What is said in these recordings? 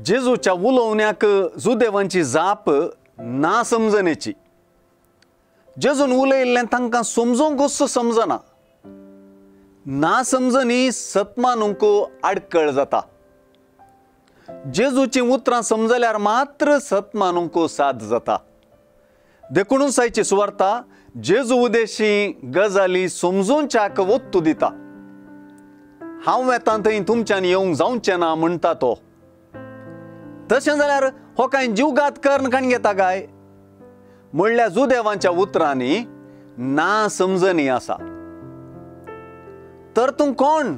जेजूच्या उलोवण्याक जुदेवांची जाप ना समजण्याची. जेजून उलयल्लें तांकां समजोंकूच समजना. ना समजनी सतमानूंक आडकळ जाता. जेजूची उतरां समजल्यार मात्र सतमानूंक साद जाता. देखूनच सुवार्ता जेजू उदेशी गजाली समजूंच्याक वत्तू दिता. हांव येता थंय तुमच्यान येवंक जावचें ना म्हणटा तो. तशें जाल्यार हो कांय जीवघात कर्ण काण घेता काय? म्हणल्यार जुदेवांच्या उतरांनी ना समजणी आसा. तर तूं कोण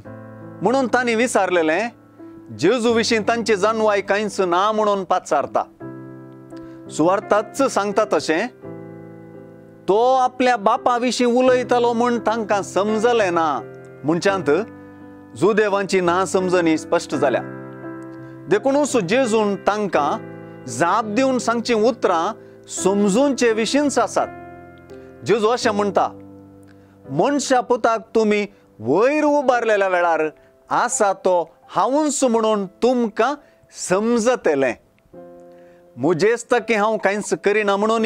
म्हणून तांणी विचारलेलें जेजू विशीं तांची जाणवाय कांयच ना म्हणून पाचारता. सुवार्ताच सांगता तशें तो आपल्या बापा विशीं उलयतालो म्हूण तांकां समजलें ना म्हणच्यांत जुदेवांची ना समजणी स्पश्ट जाल्या. देखूनच जेजून तांकां जाप दिवन सांगची उतरां समजूंचे विशींच आसात. जेजू अशें म्हणटा, मनशा पुताक तुमी वयर उबारलेल्या वेळार आसा तो हांवूच म्हणून तुमकां समजतलें. मुजेस्तकी हांव कांयच करिना म्हणून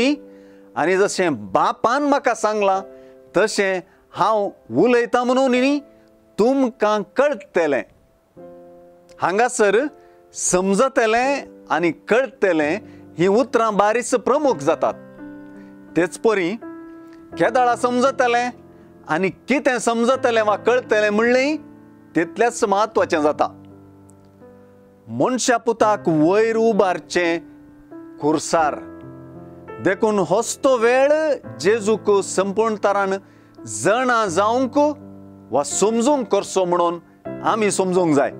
आनी जशें बापान म्हाका सांगलां तशें हांव उलयतां म्हणून तुमकां कळटलें. हांगासर समजतलें आनी कळटलें ही उतरां बारीच प्रमुख जातात. तेच परी केदाळा समजतलें आनी कितें समजतलें वा कळटलें म्हणलें तितलेंच म्हत्वाचें जाता. मनशा पुताक वयर उबारचें खुर्सार. देखून होस्तो वेळ जेजूक संपूर्ण तरान जाणा जावंक वा समजूंक करचो म्हणून आमी समजूंक जाय.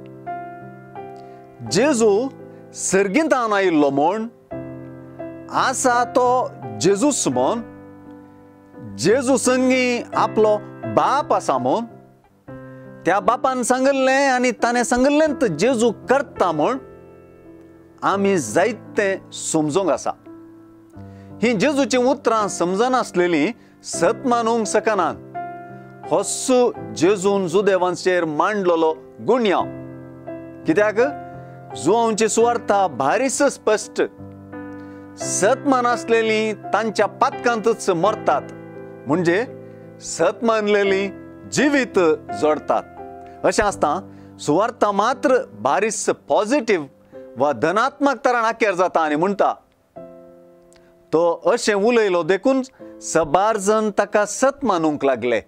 जेजू सर्गिंतान आयिल्लो म्हूण आसा तो जेजूच म्हूण, जेजू संगी आपलो बाप आसा म्हूण, त्या बापान सांगल्लें आनी ताणें सांगल्लेंत जेजू करता म्हूण आमी जायतें समजूंक आसा. ही जेजूची उतरां समजनासलेलीं सत मानूंक शकनात. होच जेजून जुदेवांचेर मांडलेलो गुन्यांव. कित्याक जुआंवची सुवार्ता भारीच स्पश्ट. सत मानासलेलीं तांच्या पातकांतच मरतात, म्हणजे सत मानलेलीं जिवीत जोडतात. अशें आसता सुवार्ता मात्र भारीच पॉझिटिव्ह वा धनात्मक तरान आखेर जाता आनी म्हणटा तो अशें उलयलो देखून सबार जण ताका सत मानूंक लागले.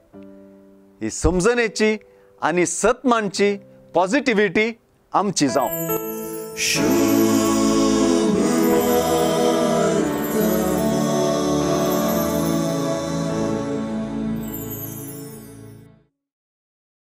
ही समजणेची आनी सतमानची पॉझिटिव्हिटी आमची जावं.